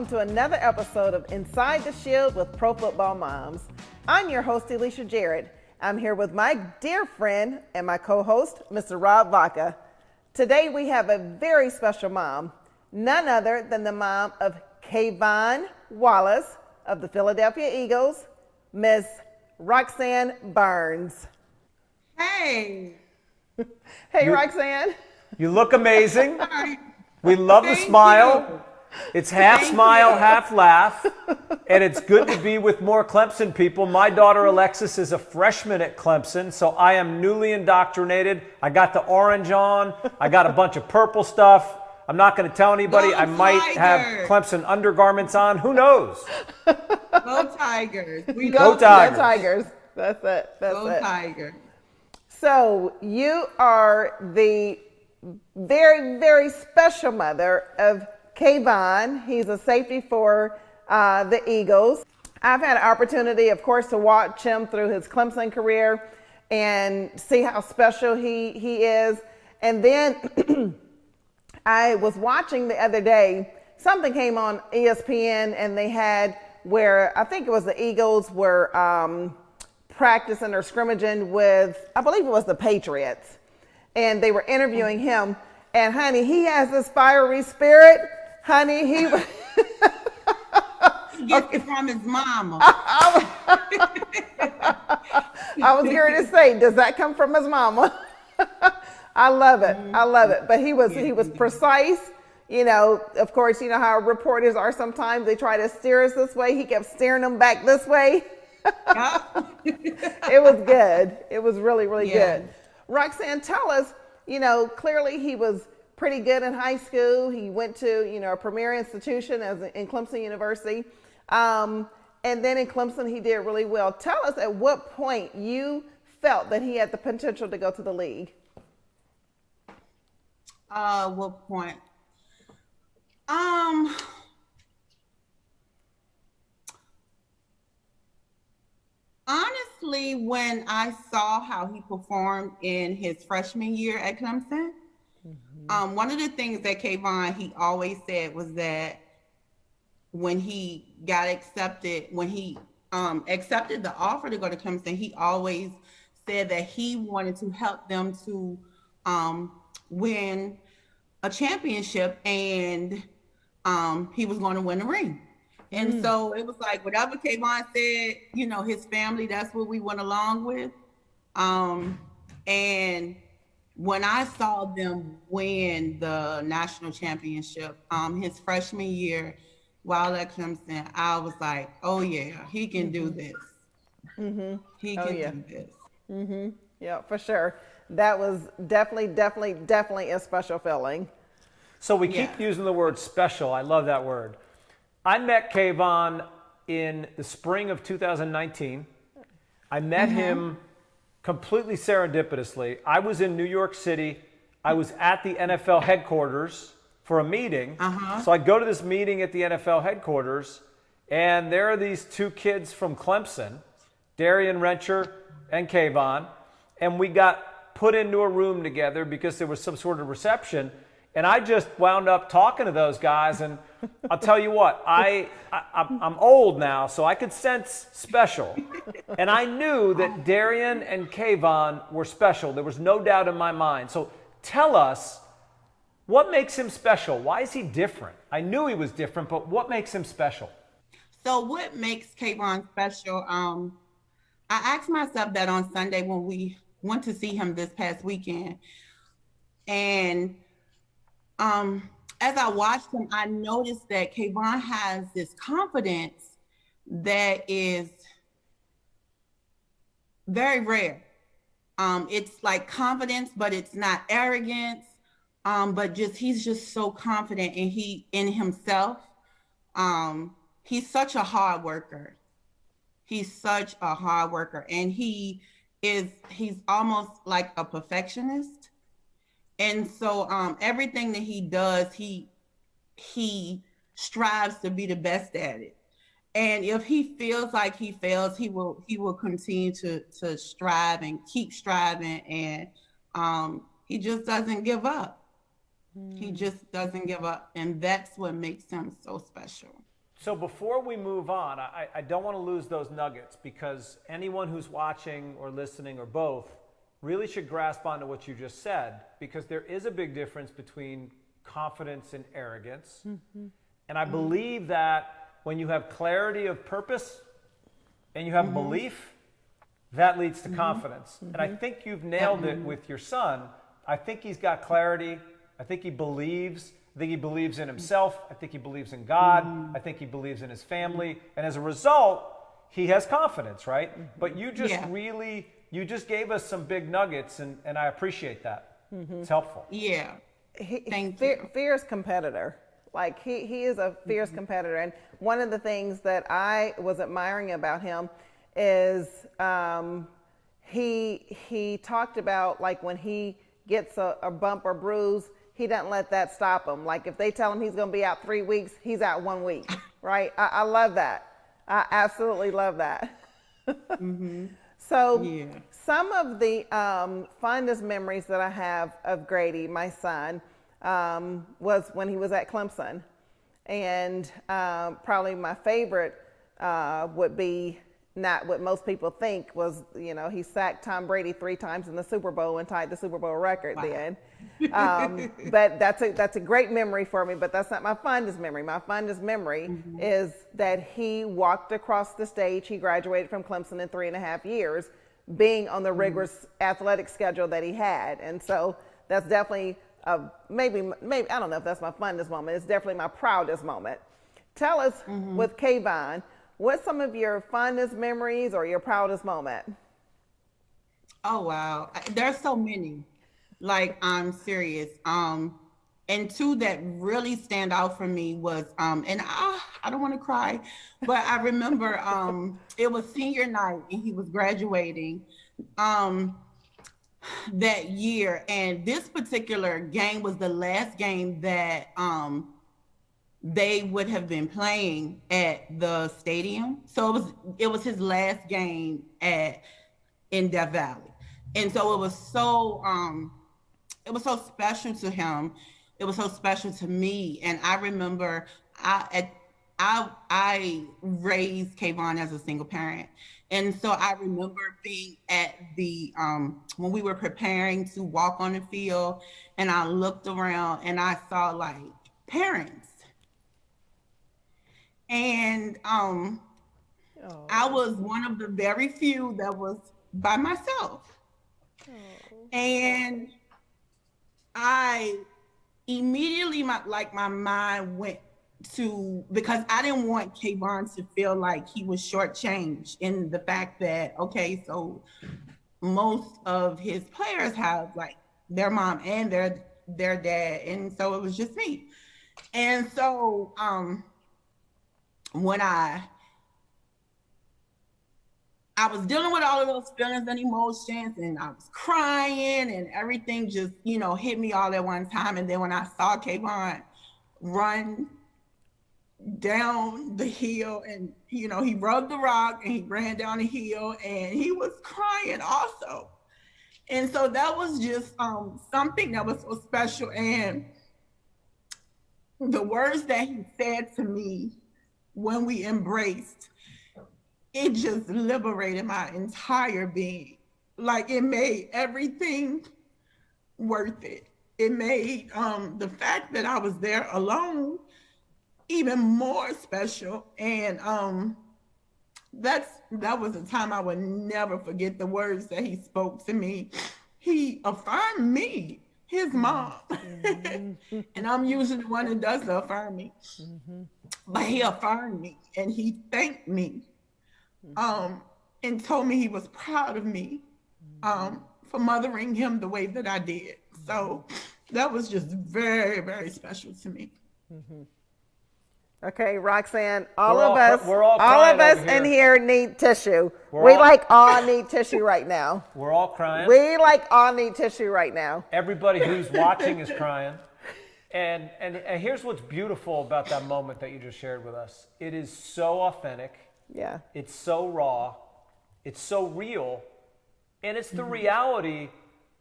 welcome to another episode of Inside the Shield with Pro Football Moms. I'm your host, Alicia Jarrett. I'm here with my dear friend and my co-host, Mr. Rob Vaca. Today we have a very special mom, none other than the mom of Kayvon Wallace of the Philadelphia Eagles, Miss Roxanne Barnes. Hey. Hey, Roxanne. You look amazing. Hi. We love the Thank smile. you. It's half Thank smile, you. half laugh. And it's good to be with more Clemson people. My daughter Alexis is a freshman at Clemson, so I am newly indoctrinated. I got the orange on. I got a bunch of purple stuff. I'm not going to tell anybody. Go I might have Tigers. Clemson undergarments on. Who knows? Go Tigers. We Go love Tigers. Go Tigers. That's it. That's Go it. Tigers. So you are the very, very special mother of Kayvon. He's a safety for the Eagles. I've had an opportunity, of course, to watch him through his Clemson career and see how special he is. And then I was watching the other day, something came on ESPN and they had where I think it was the Eagles were practicing or scrimmaging with, I believe it was the Patriots. And they were interviewing him. And honey, he has this fiery spirit. Honey, he He gets it from his mama. I was here to say, does that come from his mama? I love it. I love it. But he was precise. You know, of course, you know how reporters are sometimes. They try to steer us this way. He kept steering them back this way. It was good. It was really, really good. Roxanne, tell us, you know, clearly he was pretty good in high school. He went to, you know, a premier institution in Clemson University. And then in Clemson, he did really well. Tell us at what point you felt that he had the potential to go to the league. What point? Honestly, when I saw how he performed in his freshman year at Clemson, one of the things that Kayvon, he always said was that when he got accepted, when he accepted the offer to go to Clemson, he always said that he wanted to help them to win a championship, and he was going to win the ring. And so it was like whatever Kayvon said, you know, his family, that's what we went along with. And when I saw them win the national championship his freshman year while at Clemson, I was like, oh yeah, he can do this. He can do this. Yeah, for sure. That was definitely a special feeling. So we keep using the word special. I love that word. I met Kayvon in the spring of 2019. I met him completely serendipitously. I was in New York City. I was at the NFL headquarters for a meeting. So I go to this meeting at the NFL headquarters, and there are these two kids from Clemson, Darian Rencher and Kayvon, and we got put into a room together because there was some sort of reception. And I just wound up talking to those guys, and I'll tell you what, I'm old now, so I could sense special. And I knew that Darian and Kayvon were special. There was no doubt in my mind. So tell us, what makes him special? Why is he different? I knew he was different, but what makes him special? So what makes Kayvon special? I asked myself that on Sunday when we went to see him this past weekend. And as I watched him, I noticed that Kayvon has this confidence that is very rare. It's like confidence, but it's not arrogance. But he's just so confident in himself. He's such a hard worker. He's such a hard worker, and he's almost like a perfectionist. And so everything that he does, he strives to be the best at it. And if he feels like he fails, he will continue to strive and keep striving, and he just doesn't give up. He just doesn't give up, and that's what makes him so special. So before we move on, I don't want to lose those nuggets, because anyone who's watching or listening or both really should grasp onto what you just said, because there is a big difference between confidence and arrogance. And I believe that when you have clarity of purpose and you have belief, that leads to confidence. And I think you've nailed it with your son. I think he's got clarity. I think he believes. I think he believes in himself. I think he believes in God. I think he believes in his family. And as a result, he has confidence, right? But you just you just gave us some big nuggets, and I appreciate that. It's helpful. Yeah. Fierce competitor. Like he is a fierce competitor. And one of the things that I was admiring about him is he talked about, like, when he gets a bump or bruise, he doesn't let that stop him. Like, if they tell him he's going to be out 3 weeks, he's out 1 week, right? I love that. I absolutely love that. So some of the fondest memories that I have of Grady, my son, was when he was at Clemson. And probably my favorite would be, not what most people think, was, you know, he sacked Tom Brady 3 times in the Super Bowl and tied the Super Bowl record then. But that's a great memory for me, but that's not my fondest memory. My fondest memory is that he walked across the stage. He graduated from Clemson in 3.5 years, being on the rigorous athletic schedule that he had. And so that's definitely maybe I don't know if that's my fondest moment. It's definitely my proudest moment. Tell us, with Kayvon, what's some of your fondest memories or your proudest moment? Oh, wow. There's so many. Like, I'm serious. And 2 that really stand out for me was, and I don't want to cry, but I remember it was senior night and he was graduating that year. And this particular game was the last game that they would have been playing at the stadium. So it was his last game in Death Valley. And so it was so special to him. It was so special to me. And I remember I raised Kayvon as a single parent. And so I remember being at the, when we were preparing to walk on the field, and I looked around and I saw, like, parents. And I was one of the very few that was by myself. And I immediately, my mind went to, because I didn't want Kayvon to feel like he was shortchanged in the fact that, okay, so most of his players have, like, their mom and their dad, and so it was just me. And so when I was dealing with all of those feelings and emotions, and I was crying, and everything just, hit me all at one time. And then when I saw Kayvon run down the hill, and, he rubbed the rock and he ran down the hill, and he was crying also. And so that was just something that was so special. And the words that he said to me when we embraced, it just liberated my entire being. Like, it made everything worth it. It made the fact that I was there alone even more special. And that was a time I would never forget, the words that he spoke to me. He affirmed me, his mom. And I'm usually the one that does the affirming. But he affirmed me, and he thanked me, and told me he was proud of me for mothering him the way that I did. So that was just very, very special to me. Okay, Roxanne, all of crying us over in here need tissue. We all need tissue right now. We're all crying. We all need tissue right now. Everybody who's watching is crying. And here's what's beautiful about that moment that you just shared with us. It is so authentic. Yeah. It's so raw. It's so real. And it's the reality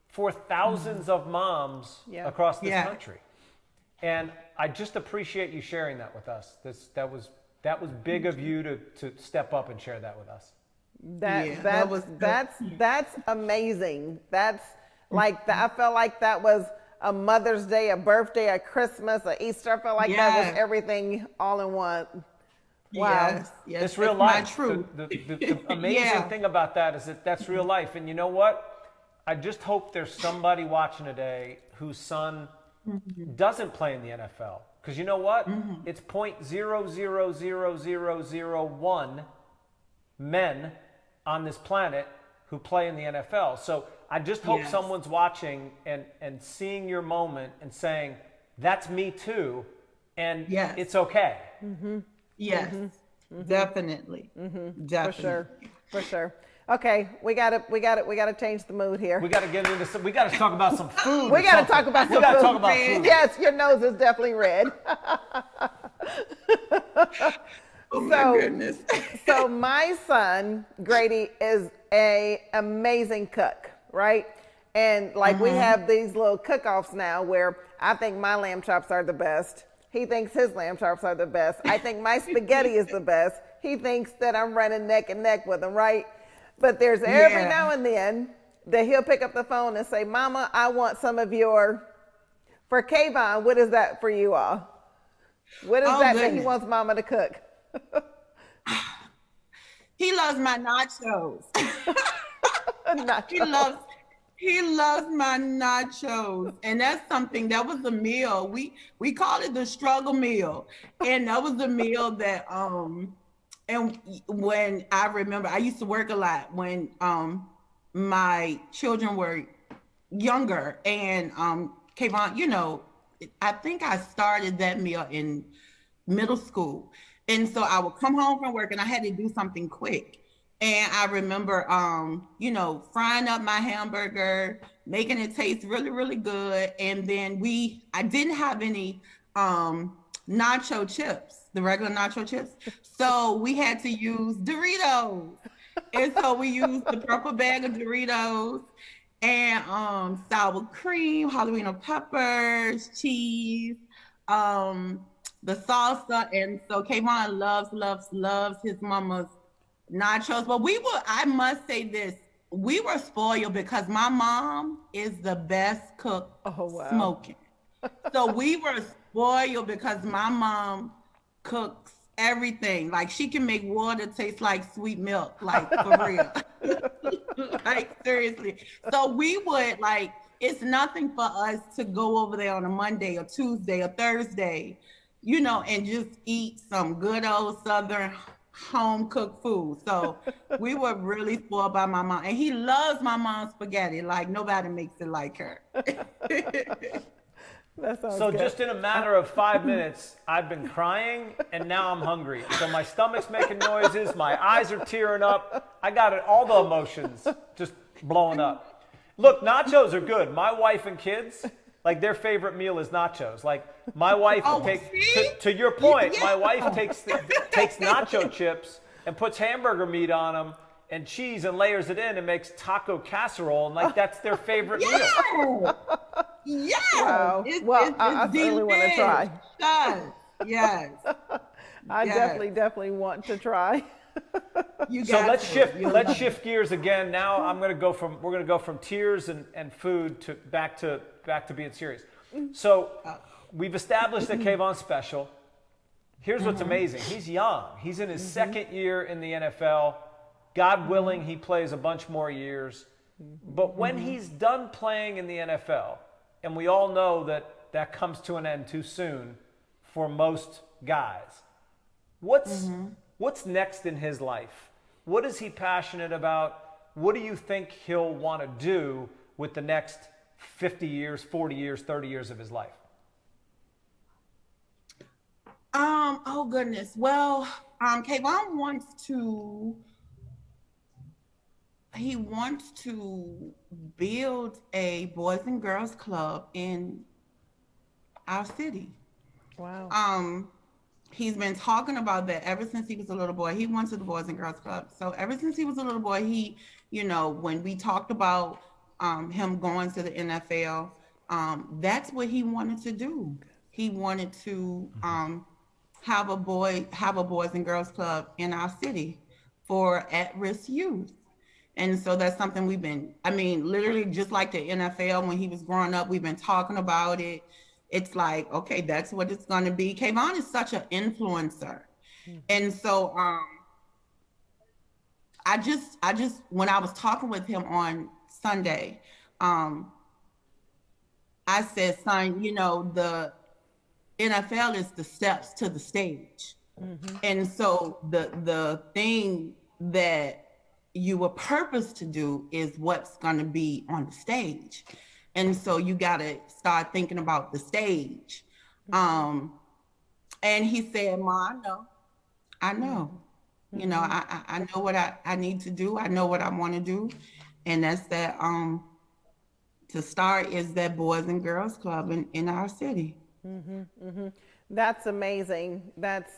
for thousands of moms across this country. And I just appreciate you sharing that with us. That was That was big of you to step up and share that with us. That's amazing. That's like I felt like that was a Mother's Day, a birthday, a Christmas, a Easter. I felt like that was everything all in one. Wow. Yes, it's real life. True. The amazing thing about that is that's real life. And you know what? I just hope there's somebody watching today whose son doesn't play in the NFL. Because you know what? It's 0.000001 men on this planet who play in the NFL. So I just hope someone's watching and seeing your moment and saying, that's me too, and it's okay. Yes, definitely. Definitely. For sure. Okay, we gotta change the mood here. We gotta get into some. We gotta talk about some food. We gotta talk about some food. We gotta talk about food. Yes, your nose is definitely red. Oh my goodness. So my son Grady is a amazing cook, right? And like we have these little cook-offs now where I think my lamb chops are the best. He thinks his lamb chops are the best. I think my spaghetti is the best. He thinks that I'm running neck and neck with him, right? But there's every now and then that he'll pick up the phone and say, Mama, I want some of your, for Kayvon, what is that for you all? What is that he wants Mama to cook? He loves my nachos. Nachos. He loves my nachos, and that's something that was a meal. We call it the struggle meal, and that was the meal that and when I remember, I used to work a lot when my children were younger, and Kayvon, you know, I think I started that meal in middle school, and so I would come home from work and I had to do something quick. And I remember, you know, frying up my hamburger, making it taste really, really good. And then I didn't have any nacho chips, the regular nacho chips. So we had to use Doritos. And so we used the purple bag of Doritos and sour cream, jalapeno peppers, cheese, the salsa. And so Kayvon loves his mama's nachos. But I must say this, we were spoiled because my mom is the best cook smoking. So we were spoiled because my mom cooks everything. Like she can make water taste like sweet milk, like for real. Like seriously. So we would it's nothing for us to go over there on a Monday or Tuesday or Thursday, you know, and just eat some good old Southern home cooked food. So we were really spoiled by my mom, and he loves my mom's spaghetti like nobody makes it like her. So just in a matter of 5 minutes, I've been crying and now I'm hungry. So my stomach's making noises, my eyes are tearing up. I got it, all the emotions just blowing up. Look, nachos are good. My wife and kids, like their favorite meal is nachos. Like my wife takes, to your point, my wife takes nacho chips and puts hamburger meat on them and cheese and layers it in and makes taco casserole, and like that's their favorite meal. Yeah. Wow. I certainly want to try. Yes. I definitely want to try. So let's shift gears again. Now we're gonna go from tears and food to back to being serious. So we've established that Kayvon's special. Here's what's amazing. He's young. He's in his second year in the NFL. God willing, he plays a bunch more years. But when he's done playing in the NFL, and we all know that comes to an end too soon for most guys, what's next in his life? What is he passionate about? What do you think he'll want to do with the next 50 years, 40 years, 30 years of his life? Oh goodness. Well, Kayvon wants to build a Boys and Girls Club in our city. Wow. He's been talking about that ever since he was a little boy. He went to the Boys and Girls Club. So ever since he was a little boy, he, you know, when we talked about him going to the NFL, that's what he wanted to do. He wanted to have a Boys and Girls Club in our city for at-risk youth. And so that's something we've been, I mean, literally just like the NFL when he was growing up, we've been talking about it. It's like, okay, that's what it's going to be. Kayvon is such an influencer. And so I just when I was talking with him on Sunday, I said, son, you know, the NFL is the steps to the stage. And so the thing that you were purposed to do is what's going to be on the stage. And so you got to start thinking about the stage. And he said, Ma, I know, you know, I know what I need to do. I know what I want to do. And that's that, to start is that Boys and Girls Club in our city. That's amazing. That's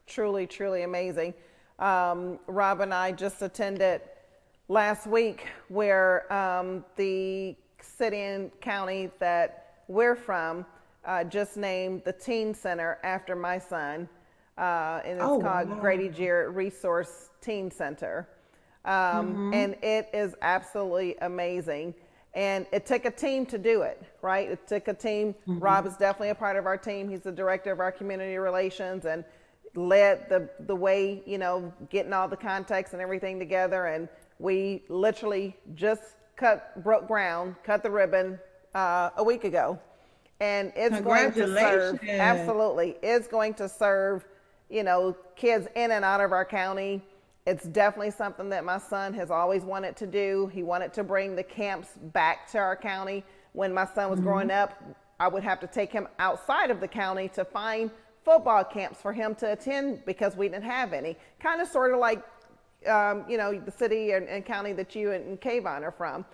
truly, truly amazing. Rob and I just attended last week where the city and county that we're from just named the teen center after my son, and it's called Grady Jarrett Resource Teen Center. And it is absolutely amazing. And it took a team to do it, right? It took a team. Rob is definitely a part of our team. He's the director of our community relations and led the way, you know, getting all the contacts and everything together. And we literally just broke ground, cut the ribbon a week ago. And it's going to serve, absolutely, it's going to serve, you know, kids in and out of our county. It's definitely something that my son has always wanted to do. He wanted to bring the camps back to our county. When my son was growing up, I would have to take him outside of the county to find football camps for him to attend because we didn't have any. Kind of sort of like, you know, the city and county that you and Kayvon are from.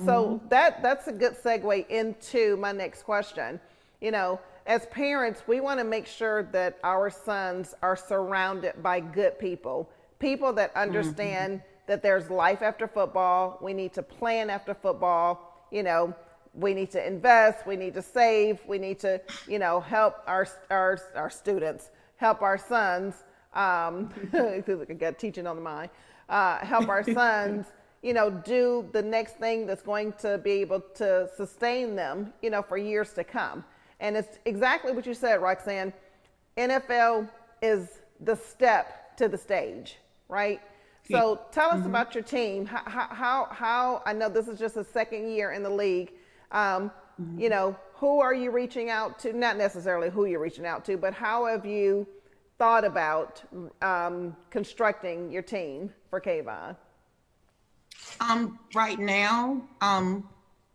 So that's a good segue into my next question. You know, as parents, we want to make sure that our sons are surrounded by good people that understand that there's life after football. We need to plan after football. You know, we need to invest, we need to save, we need to, you know, help our students, help our sons, I got teaching on the mind, help our sons, you know, do the next thing that's going to be able to sustain them, you know, for years to come. And it's exactly what you said, Roxanne. NFL is the step to the stage, right? So tell us about your team. How I know this is just a second year in the league. You know, who are you reaching out to? Not necessarily who you're reaching out to, but how have you thought about constructing your team for Kayvon? Right now,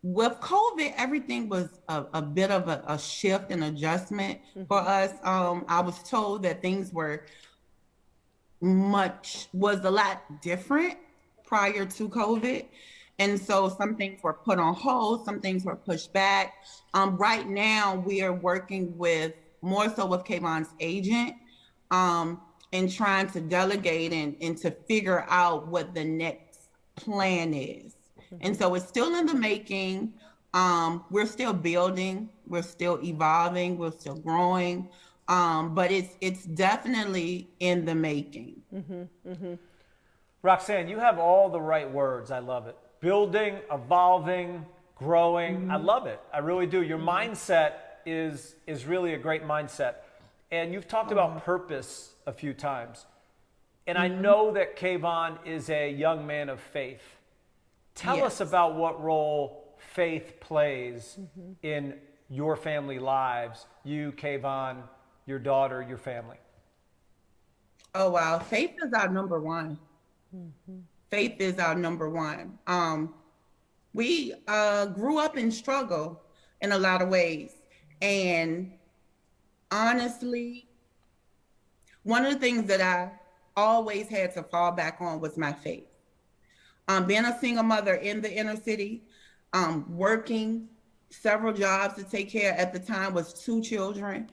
with COVID, everything was a bit of a shift and adjustment for us. I was told that things was a lot different prior to COVID. And so some things were put on hold, some things were pushed back. Right now we are working more so with Kayvon's agent, and trying to delegate and to figure out what the next plan is. And so it's still in the making. We're still building, we're still evolving, we're still growing. But it's definitely in the making. Roxanne, you have all the right words. I love it. Building, evolving, growing. I love it. I really do. Your mindset is really a great mindset. And you've talked about purpose a few times. And I know that Kayvon is a young man of faith. Tell us about what role faith plays in your family lives, you, Kayvon, your daughter, your family. Oh, wow. Faith is our number one. Faith is our number one. We grew up in struggle in a lot of ways. And honestly, one of the things that I always had to fall back on was my faith. Being a single mother in the inner city, working several jobs to take care at the time was 2 children.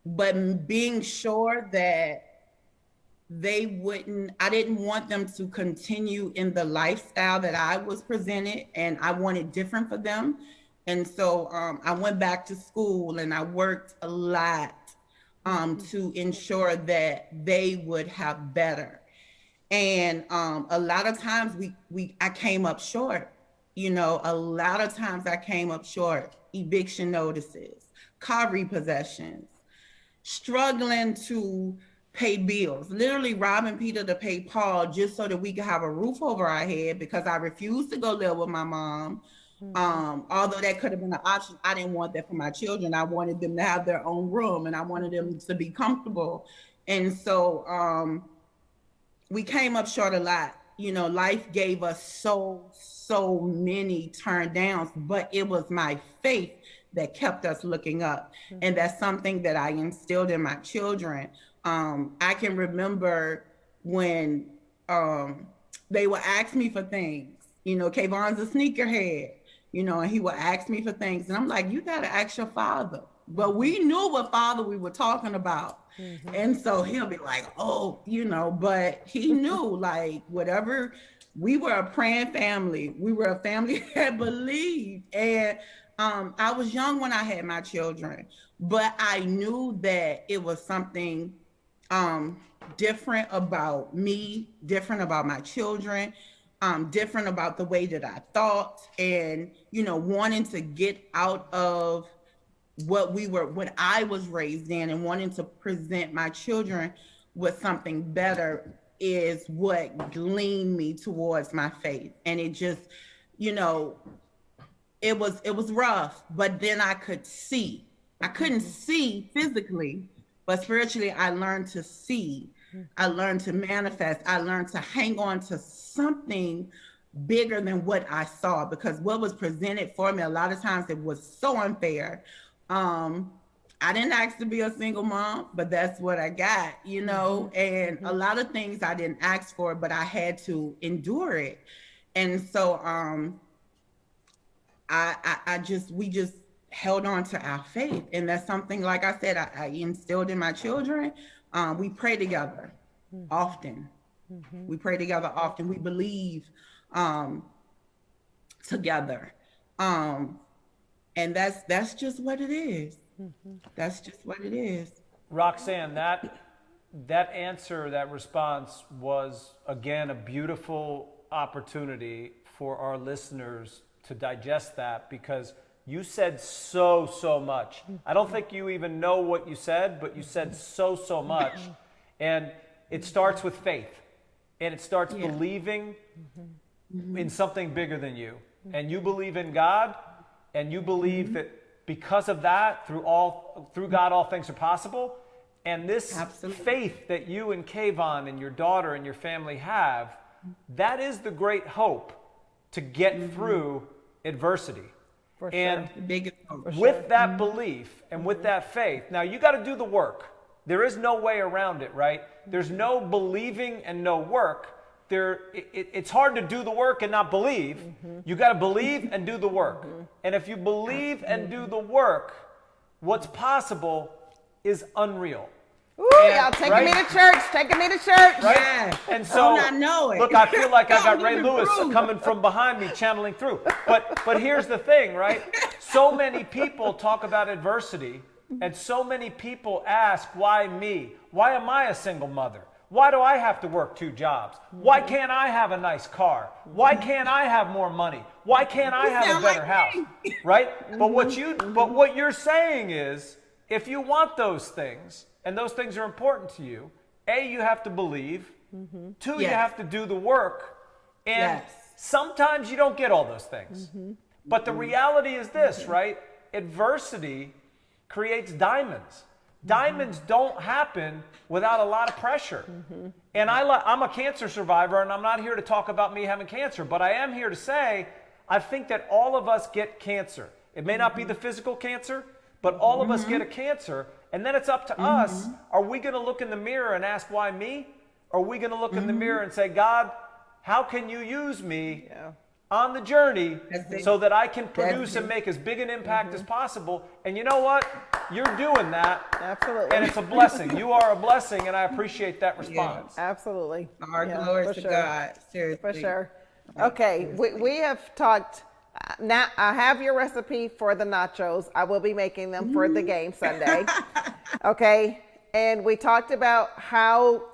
But being sure that I didn't want them to continue in the lifestyle that I was presented, and I wanted different for them. And so I went back to school and I worked a lot to ensure that they would have better. And a lot of times I came up short. You know, a lot of times I came up short. Eviction notices, car repossessions, struggling to pay bills, literally robbing Peter to pay Paul just so that we could have a roof over our head, because I refused to go live with my mom. Although that could have been an option, I didn't want that for my children. I wanted them to have their own room and I wanted them to be comfortable. And so we came up short a lot. You know, life gave us so many turn downs, but it was my faith that kept us looking up. And that's something that I instilled in my children. I can remember when they would ask me for things. You know, Kayvon's a sneakerhead, you know, and he would ask me for things. And I'm like, you got to ask your father. But we knew what father we were talking about. And so he'll be like, oh, you know, but he knew, like, whatever. We were a praying family. We were a family that believed. And I was young when I had my children, but I knew that it was something different about me, different about my children, different about the way that I thought, and, you know, wanting to get out of what I was raised in and wanting to present my children with something better is what gleaned me towards my faith. And it just, you know, it was rough, but then I could see. I couldn't see physically, but spiritually I learned to see. I learned to manifest. I learned to hang on to something bigger than what I saw, because what was presented for me, a lot of times it was so unfair. I didn't ask to be a single mom, but that's what I got, you know, and a lot of things I didn't ask for, but I had to endure it. And so we just held on to our faith. And that's something, like I said, I instilled in my children. We pray together often. We pray together often. We believe together. And that's just what it is. That's just what it is. Roxanne, that answer, that response was, again, a beautiful opportunity for our listeners to digest that, because you said so much. I don't think you even know what you said, but you said so much. And it starts with faith, and it starts believing in something bigger than you. And you believe in God, and you believe that because of that, through God, all things are possible. And this faith that you and Kayvon and your daughter and your family have, that is the great hope to get through adversity. For and sure. with that belief and with that faith, now you got to do the work. There is no way around it, right? There's no believing and no work. It's hard to do the work and not believe. You got to believe and do the work. And if you believe and do the work, what's possible is unreal. Ooh, y'all taking me to church, Right? Yeah. And so, I know it. look, I feel like I got Ray Lewis coming from behind me, channeling through. But here's the thing, right? So many people talk about adversity, and so many people ask, why me? Why am I a single mother? Why do I have to work 2 jobs? Why can't I have a nice car? Why can't I have more money? Why can't I have a better house? Right? But what you're saying is, if you want those things, and those things are important to you, A, you have to believe. 2, you have to do the work. And sometimes you don't get all those things. But the reality is this, right? Adversity creates diamonds. Diamonds don't happen without a lot of pressure. And I'm a cancer survivor, and I'm not here to talk about me having cancer, but I am here to say, I think that all of us get cancer. It may not be the physical cancer, but all of us get a cancer. And then it's up to us. Are we going to look in the mirror and ask, why me? Or are we going to look in the mirror and say, God, how can you use me on the journey so that I can produce and make as big an impact as possible? And you know what? You're doing that. Absolutely. And it's a blessing. You are a blessing, and I appreciate that response. Absolutely. Our glory to God. Seriously. For sure. Okay, we have talked Now I have your recipe for the nachos. I will be making them for the game Sunday. Okay. And we talked about how,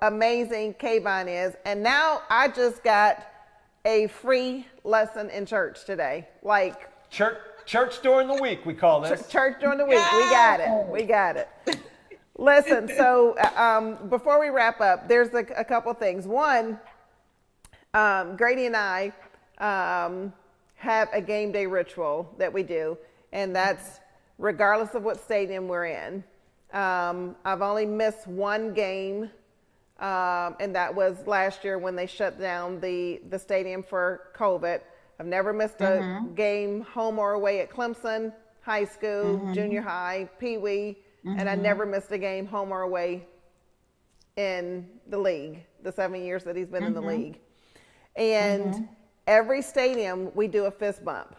amazing Kayvon is. And now I just got a free lesson in church today. Like church during the week, we call this. Church during the week. We got it. Listen, so before we wrap up, there's a couple things. One, Grady and I have a game day ritual that we do, and that's regardless of what stadium we're in. I've only missed one game, and that was last year when they shut down the stadium for COVID. I've never missed a game home or away at Clemson, high school, junior high, Pee-wee, and I never missed a game home or away in the league, the 7 years that he's been in the league. And every stadium we do a fist bump.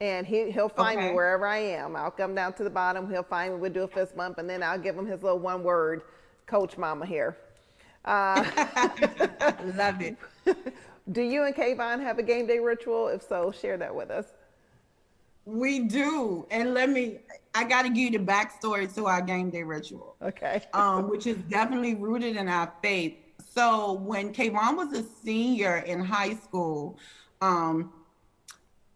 And he'll find me wherever I am. I'll come down to the bottom. He'll find me. We'll do a fist bump, and then I'll give him his little one word, Coach Mama here. Love it. Do you and Kayvon have a game day ritual? If so, share that with us. We do. And I got to give you the backstory to our game day ritual. Okay. Which is definitely rooted in our faith. So when Kayvon was a senior in high school,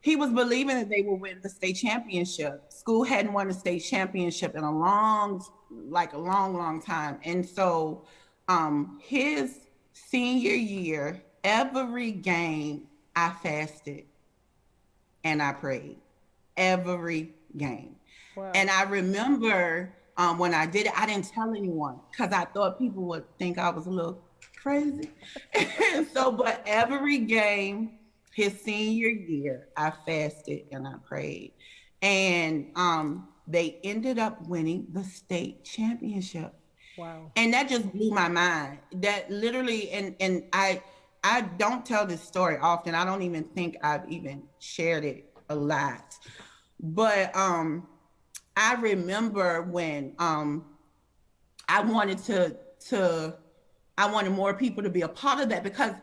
he was believing that they would win the state championship. School hadn't won a state championship in a long time. And so his senior year, every game I fasted and I prayed. Every game. Wow. And I remember when I did it, I didn't tell anyone because I thought people would think I was a little crazy. But every game, his senior year, I fasted and I prayed. And they ended up winning the state championship. Wow. And that just blew my mind. That literally, and I don't tell this story often. I don't even think I've even shared it a lot. But I remember when I wanted I wanted more people to be a part of that, because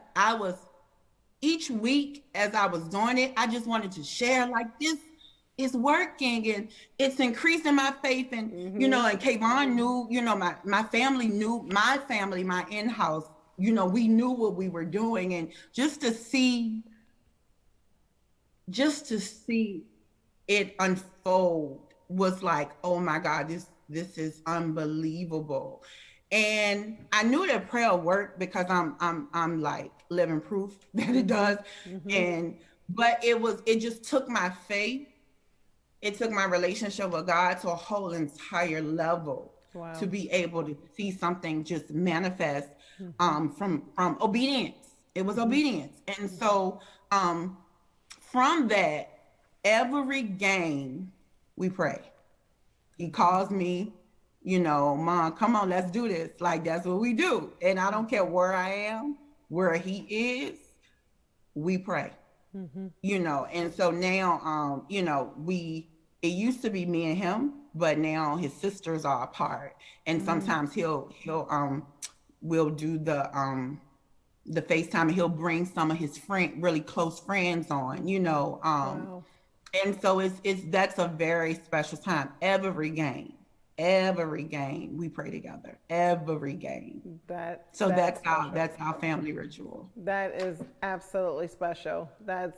each week as I was doing it, I just wanted to share, like, this is working and it's increasing my faith. And, and Kayvon knew, my family knew, my in-house, we knew what we were doing. And just to see it unfold was like, oh my God, this is unbelievable. And I knew that prayer worked because I'm like living proof that it does. But it just took my faith. It took my relationship with God to a whole entire level. Wow. To be able to see something just manifest from obedience. It was obedience. And so from that, every game we pray. He calls me, Mom, come on, let's do this. Like, that's what we do. And I don't care where I am, where he is, we pray. And so now, it used to be me and him, but now his sisters are apart. And sometimes we'll do the FaceTime, and he'll bring some of his really close friends on, wow. And so that's a very special time. Every game we pray together. Every game. That's our family ritual. That is absolutely special. That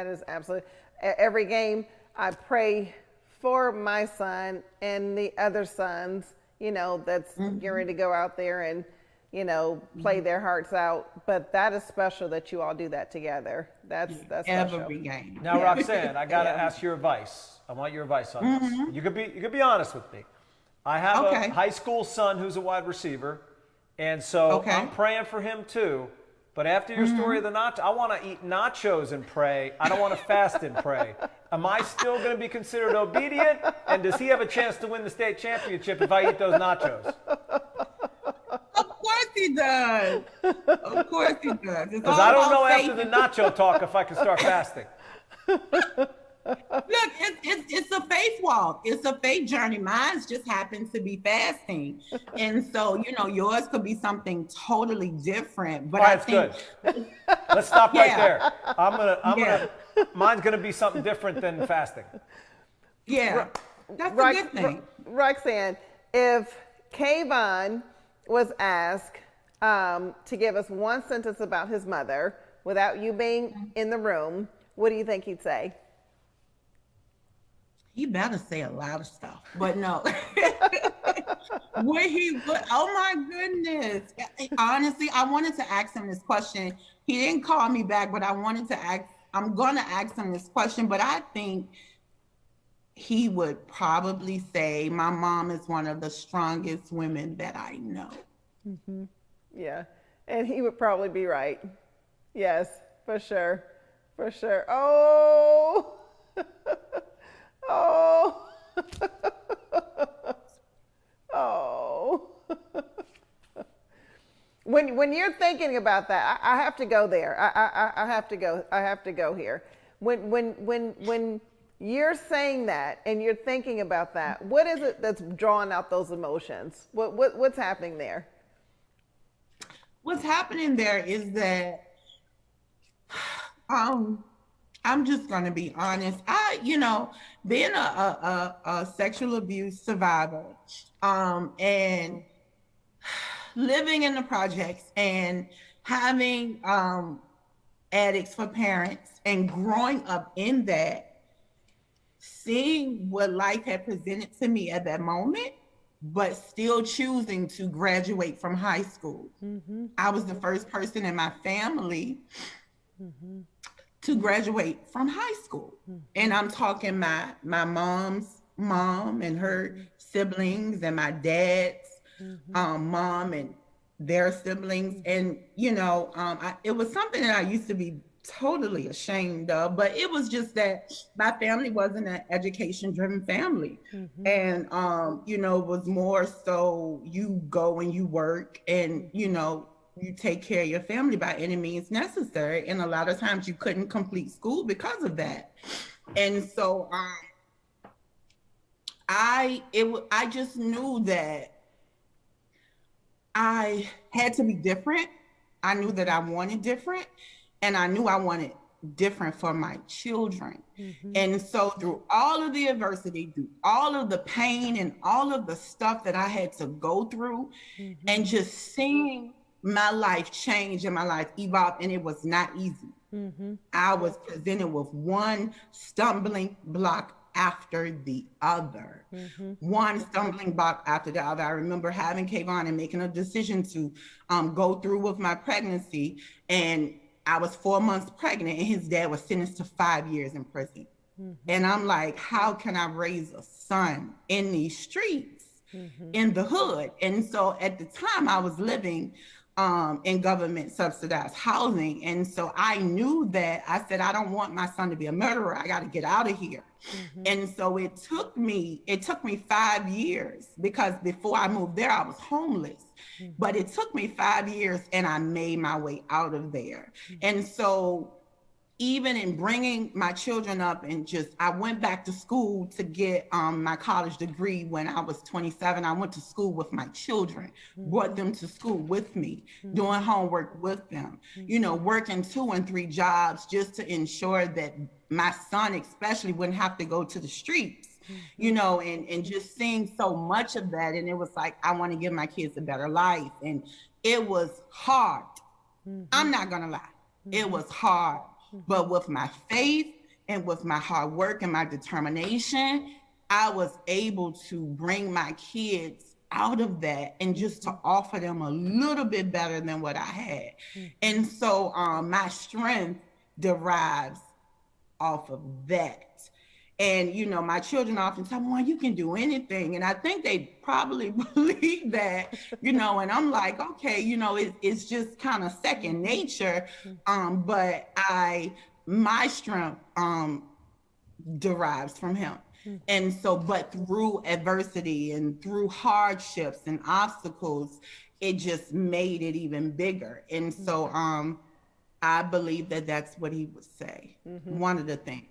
is absolutely. Every game I pray for my son and the other sons, that's getting ready to go out there and play their hearts out. But that is special that you all do that together. That's special. Every game. Now, Roxanne, I gotta ask your advice. I want your advice on this. You could be honest with me. I have a high school son who's a wide receiver, and so I'm praying for him too. But after your story of the nachos, I want to eat nachos and pray. I don't want to fast and pray. Am I still going to be considered obedient? And does he have a chance to win the state championship if I eat those nachos? Of course he does. Of course he does. Because I don't know after the nacho talk if I can start fasting. Look, it's a faith walk. It's a faith journey. Mine's just happens to be fasting, and so yours could be something totally different. But All right, I it's think, good. Let's stop right Yeah. there. Yeah. Mine's gonna be something different than fasting. yeah, that's a good thing. Roxanne, if Kayvon was asked to give us one sentence about his mother without you being in the room, what do you think he'd say? He better say a lot of stuff, but no. Oh my goodness. Honestly, I wanted to ask him this question. He didn't call me back, but I'm going to ask him this question, but I think he would probably say, my mom is one of the strongest women that I know. Mm-hmm. Yeah. And he would probably be right. Yes, for sure. For sure. Oh. Oh. Oh. When you're thinking about that, I have to go there. I have to go here. When you're saying that and you're thinking about that, what is it that's drawing out those emotions? What's happening there? What's happening there is that I'm just gonna be honest. Being a sexual abuse survivor, and living in the projects and having addicts for parents and growing up in that, seeing what life had presented to me at that moment, but still choosing to graduate from high school. Mm-hmm. I was the first person in my family to graduate from high school. Mm-hmm. And I'm talking my mom's mom and her siblings and my dad's mom and their siblings. And, it was something that I used to be totally ashamed of, but it was just that my family wasn't an education-driven family. Mm-hmm. And, it was more so you go and you work and, you take care of your family by any means necessary. And a lot of times you couldn't complete school because of that. And so I just knew that I had to be different. I knew that I wanted different, and I knew I wanted different for my children. Mm-hmm. And so through all of the adversity, through all of the pain and all of the stuff that I had to go through, and just seeing my life change and my life evolve, and it was not easy. Mm-hmm. I was presented with one stumbling block after the other. Mm-hmm. One stumbling block after the other. I remember having Kayvon and making a decision to go through with my pregnancy, and I was 4 months pregnant, and his dad was sentenced to 5 years in prison. Mm-hmm. And I'm like, how can I raise a son in these streets, in the hood? And so at the time I was living in government subsidized housing. And so I knew that. I said, I don't want my son to be a murderer. I got to get out of here. Mm-hmm. And so it took me 5 years, because before I moved there, I was homeless. Mm-hmm. But it took me 5 years, and I made my way out of there. Mm-hmm. And so even in bringing my children up, and I went back to school to get my college degree when I was 27. I went to school with my children, brought them to school with me, doing homework with them, working 2 and 3 jobs just to ensure that my son especially wouldn't have to go to the streets, and just seeing so much of that. And it was like, I want to give my kids a better life. And it was hard. I'm not going to lie. It was hard. But with my faith and with my hard work and my determination, I was able to bring my kids out of that and just to offer them a little bit better than what I had. And so my strength derives off of that. And, my children often tell me, well, you can do anything. And I think they probably believe that, and I'm like, okay, it's just kind of second nature. But my strength derives from him. And so, but through adversity and through hardships and obstacles, it just made it even bigger. And so I believe that that's what he would say. One of the things.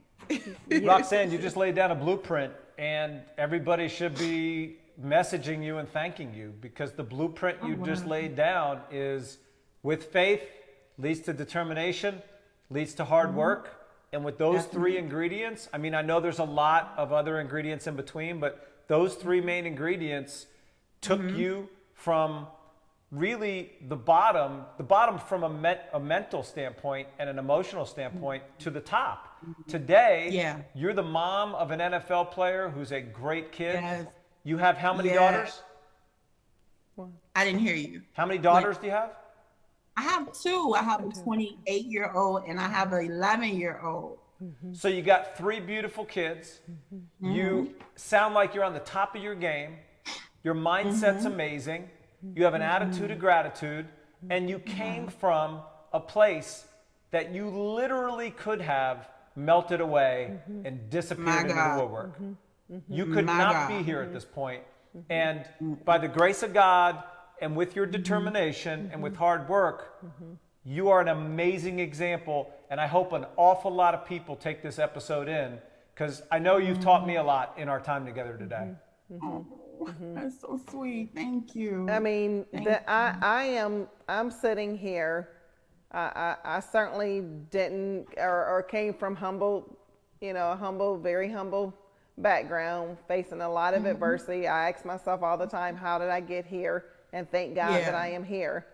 Roxanne, you just laid down a blueprint, and everybody should be messaging you and thanking you, because the blueprint you just laid down is, with faith leads to determination, leads to hard work. And with those three ingredients, I mean, I know there's a lot of other ingredients in between, but those three main ingredients took you from really the bottom from a mental standpoint and an emotional standpoint to the top. Today, you're the mom of an NFL player who's a great kid. Yes. You have how many daughters? I didn't hear you. How many daughters do you have? I have two. I have a 28-year-old and I have an 11-year-old. So you got three beautiful kids. You sound like you're on the top of your game. Your mindset's amazing. You have an attitude of gratitude, and you came from a place that you literally could have melted away and disappeared into the woodwork. You could not be here at this point. And by the grace of God and with your determination and with hard work, you are an amazing example. And I hope an awful lot of people take this episode in, because I know you've taught me a lot in our time together today. That's so sweet. Thank you. I mean, I'm sitting here. I certainly didn't or came from humble, very humble background, facing a lot of adversity. I ask myself all the time, how did I get here? And thank God that I am here.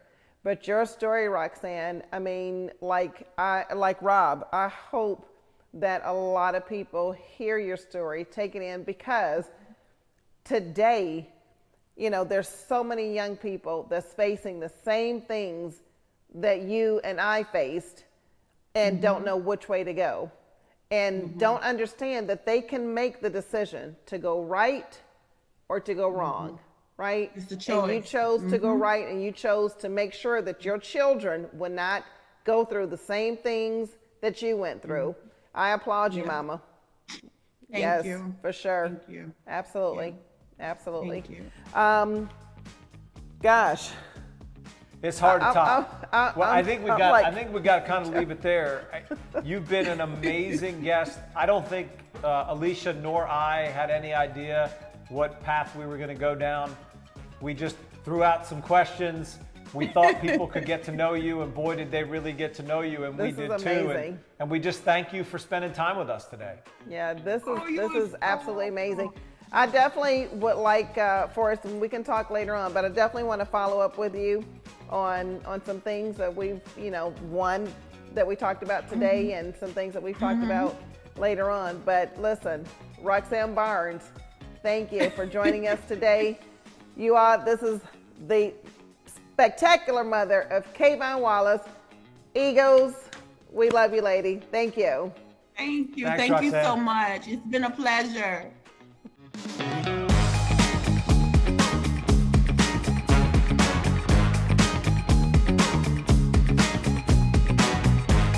But your story, Roxanne, I mean, like Rob, I hope that a lot of people hear your story, take it in, because today, there's so many young people that's facing the same things that you and I faced and don't know which way to go, and don't understand that they can make the decision to go right or to go wrong, right? It's the choice. And you chose to go right, and you chose to make sure that your children would not go through the same things that you went through. I applaud you, Mama. Thank you. For sure. Thank you. Absolutely. Absolutely. Thank you. Gosh. It's hard to top. I think we got to kind of leave it there. You've been an amazing guest. I don't think Alicia nor I had any idea what path we were going to go down. We just threw out some questions. We thought people could get to know you, and boy, did they really get to know you, and we did too. And we just thank you for spending time with us today. Yeah, this is absolutely amazing. I definitely would like for us, and we can talk later on, but I definitely want to follow up with you on some things that we've, one that we talked about today, and some things that we've talked about later on. But listen, Roxanne Barnes, thank you for joining us today. This is the spectacular mother of Kayvon Wallace. Eagles, we love you, lady. Thank you. Thank you. Thanks, Thank you Roxanne. so much. It's been a pleasure.